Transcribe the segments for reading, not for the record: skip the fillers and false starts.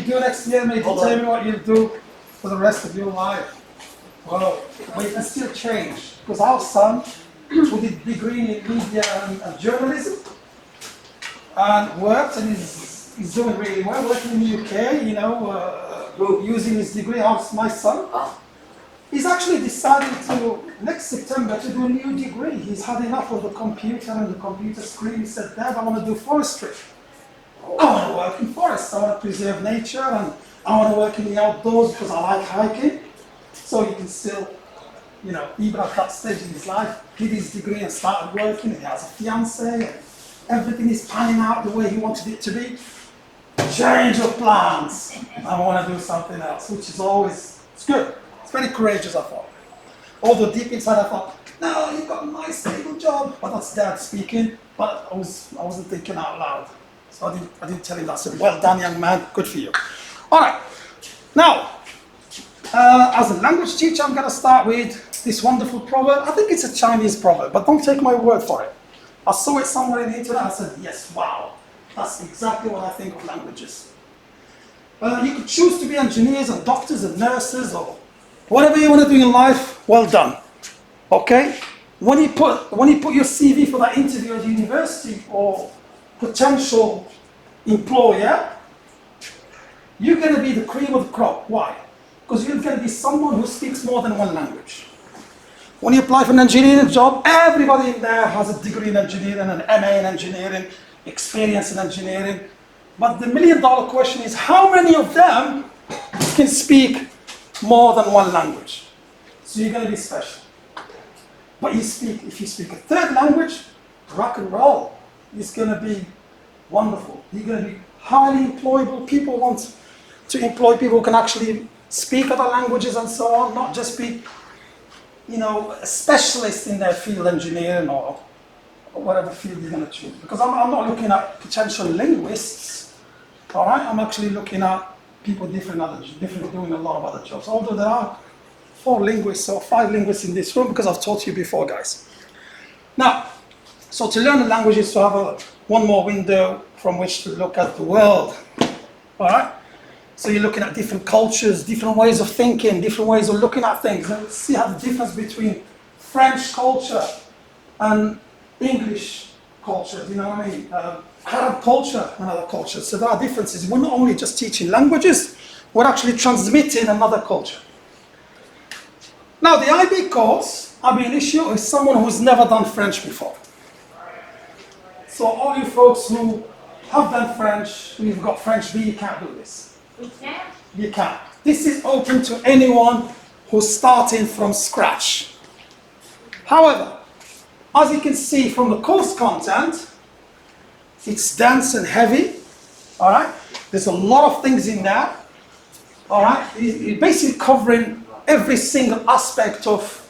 you do next year may determine what you'll do for the rest of your life. Well, but it can still change. Because our son, who did degree in media and journalism, and worked and he's doing really well, working in the UK, you know, using his degree. My son, he's actually decided to, next September, to do a new degree. He's had enough of the computer and the computer screen. He said, Dad, I want to do forestry. I want to work in forests. I want to preserve nature and I want to work in the outdoors because I like hiking. So he can still, you know, even at that stage in his life, did his degree and started working. He has a fiance. Everything is panning out the way he wanted it to be. Change of plans. I want to do something else, which is always, it's good. It's very courageous, I thought. Although deep inside I thought, no, you've got a nice stable job. But that's Dad speaking. But I wasn't thinking out loud. So I didn't tell him that. I said, well done, young man. Good for you. All right. Now, as a language teacher, I'm going to start with this wonderful proverb. I think it's a Chinese proverb, but don't take my word for it. I saw it somewhere in the internet. I said, yes, wow. That's exactly what I think of languages. You could choose to be engineers and doctors and nurses or whatever you want to do in life. Well done. Okay? When you put your CV for that interview at the university or potential employer, you're going to be the cream of the crop. Why? Because you're going to be someone who speaks more than one language. When you apply for an engineering job, everybody in there has a degree in engineering, an MA in engineering, experience in engineering. But the million-dollar question is, how many of them can speak more than one language? So you're going to be special. But if you speak a third language, rock and roll. It's going to be wonderful. You're going to be highly employable. People want to employ people who can actually speak other languages and so on, not just be, you know, a specialist in their field, engineering or whatever field you're going to choose. Because I'm not looking at potential linguists, all right? I'm actually looking at people different doing a lot of other jobs. Although there are 4 linguists or 5 linguists in this room, because I've taught you before, guys. Now, so to learn a language is to have one more window from which to look at the world, all right? So you're looking at different cultures, different ways of thinking, different ways of looking at things. And see how the difference between French culture and English culture, you know what I mean? Arab culture and other cultures. So there are differences. We're not only just teaching languages, we're actually transmitting another culture. Now the IB course, Ab Initio, is someone who's never done French before. So all you folks who have done French, who've got French B, you can't do this. We can. You can. This is open to anyone who's starting from scratch. However, as you can see from the course content, it's dense and heavy, all right? There's a lot of things in there, all right? It's basically covering every single aspect of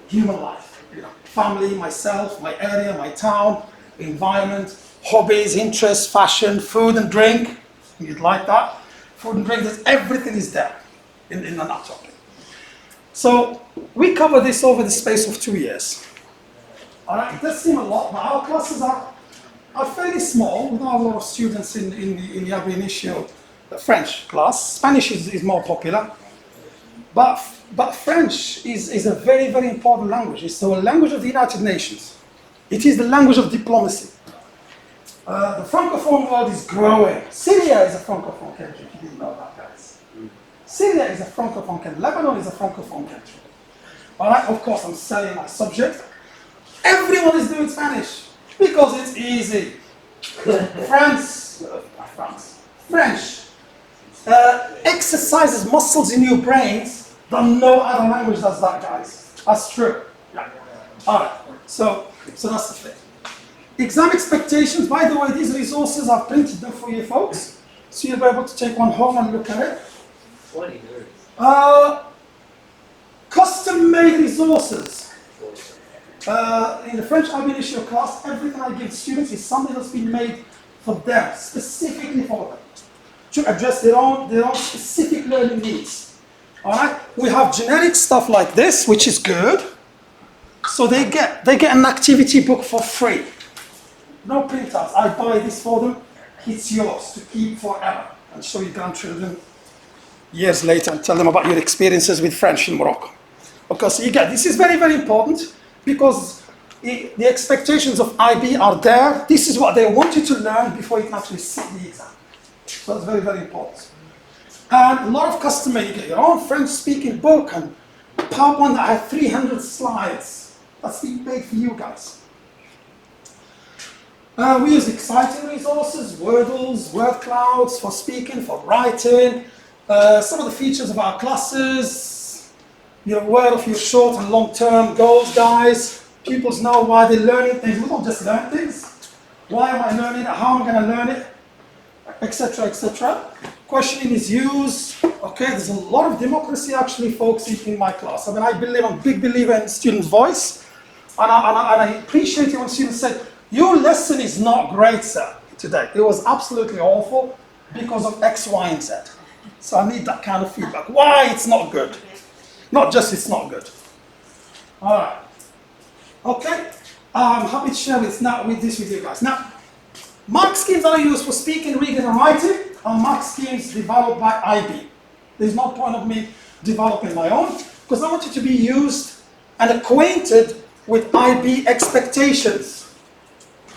human life. You know, family, myself, my area, my town, environment, hobbies, interests, fashion, food and drink. You'd like that. Food and drink, everything is there in the nutshell. So we cover this over the space of 2 years. All right, it does seem a lot, but our classes are fairly small. We don't have a lot of students in the Ab Initio, the French class. Spanish is more popular. But French is a very, very important language. It's the language of the United Nations. It is the language of diplomacy. The Francophone world is growing. Syria is a Francophone country, if you didn't know that, guys. Syria is a Francophone country. Lebanon is a Francophone country. All right, of course, I'm selling my subject. Everyone is doing Spanish because it's easy. French exercises muscles in your brains that no other language does that, guys. That's true. Yeah. All right, so that's the thing. Exam expectations, by the way, these resources I've printed them for you folks. So you'll be able to take one home and look at it. What are yours? Custom-made resources. In the French Ab Initio class, everything I give students is something that's been made for them, specifically for them, to address their own specific learning needs. All right? We have generic stuff like this, which is good. So they get an activity book for free. No printouts. I buy this for them. It's yours to keep forever. and show your grandchildren years later and tell them about your experiences with French in Morocco. Okay, so you get, this is very, very important because the expectations of IB are there. This is what they want you to learn before you can actually sit the exam. So that's very, very important. And a lot of customers, you get your own French-speaking book and PowerPoint that has 300 slides. That's being paid for you guys. We use exciting resources, Wordles, word clouds for speaking, for writing. Some of the features of our classes, you're aware of your short and long-term goals, guys. Pupils know why they're learning things. We don't just learn things. Why am I learning it? How am I going to learn it? Etc., etc. Questioning is used. Okay, there's a lot of democracy actually, folks, in my class. I mean, I'm a big believer in student voice. And I appreciate it when students say, your lesson is not great, sir, today. It was absolutely awful because of X, Y, and Z. So I need that kind of feedback. Why it's not good? Not just it's not good. All right. Okay. I'm happy to share this with you guys. Now, mark schemes that are used for speaking, reading, and writing are mark schemes developed by IB. There's no point of me developing my own because I want you to be used and acquainted with IB expectations.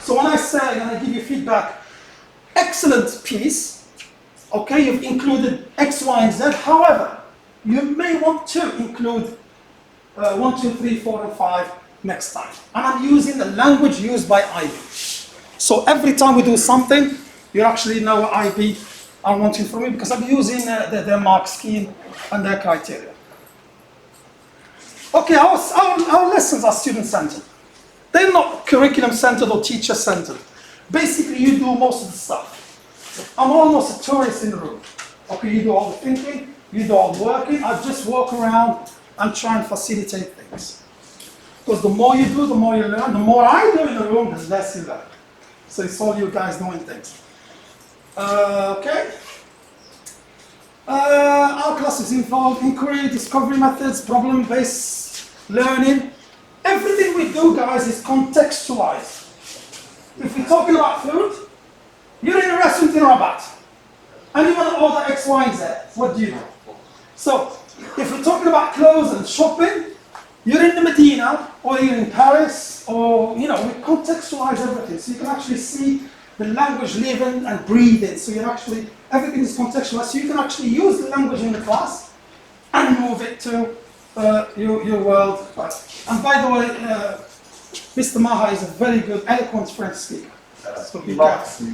So when I say, and I give you feedback, excellent piece, okay, you've included X, Y, and Z. However, you may want to include 1, 2, 3, 4, and 5 next time. And I'm using the language used by IB. So every time we do something, you actually know what IB are wanting from me because I'm using their mark scheme and their criteria. Okay, our lessons are student-centered. They're not curriculum-centered or teacher-centered. Basically, you do most of the stuff. I'm almost a tourist in the room. Okay, you do all the thinking, you do all the working. I just walk around and try and facilitate things. Because the more you do, the more you learn. The more I do in the room, the less you learn. So it's all you guys doing things. Okay. Our classes involve inquiry, discovery methods, problem-based learning. Everything we do, guys, is contextualized. If we're talking about food, you're in a restaurant in Rabat, and you want to order X, Y, and Z. What do you do? So, if we're talking about clothes and shopping, you're in the Medina, or you're in Paris, or, you know, we contextualize everything. So you can actually see the language living and breathing. So you're actually, everything is contextualized. So you can actually use the language in the class and move it to your world. And by the way, Mr. Maha is a very good, eloquent French speaker. So be careful.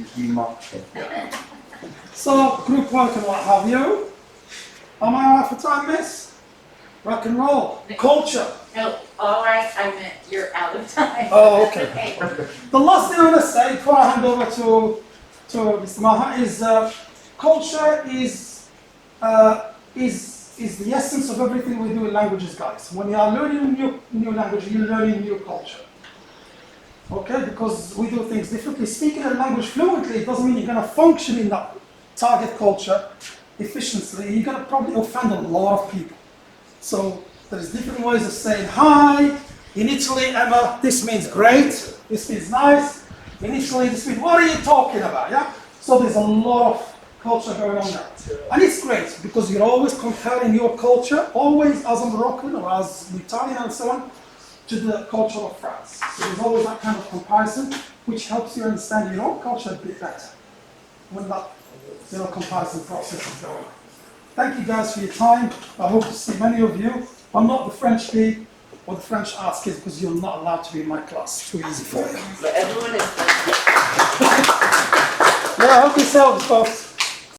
So group work and what have you. Am I alright for time, miss? Rock and roll. Culture. No, all right, I meant you're out of time. Oh, okay. The last thing I want to say before I hand over to Mr. Maha is culture is the essence of everything we do in languages, guys. When you are learning new language, you're learning new culture. Okay, because we do things differently. Speaking a language fluently doesn't mean you're going to function in that target culture efficiently. You're going to probably offend a lot of people. So there's different ways of saying hi. In Italy, Emma, this means great. This means nice. In Italy, this means what are you talking about? Yeah. So there's a lot of culture going on there. And it's great because you're always comparing your culture, always as a Moroccan or as an Italian and so on, to the culture of France. So there's always that kind of comparison, which helps you understand your own culture a bit better when that comparison process is going on. Thank you guys for your time. I hope to see many of you. I'm not the French kid or the French arts kids because you're not allowed to be in my class. Too easy for you. But everyone is. Yeah, help yourselves, folks.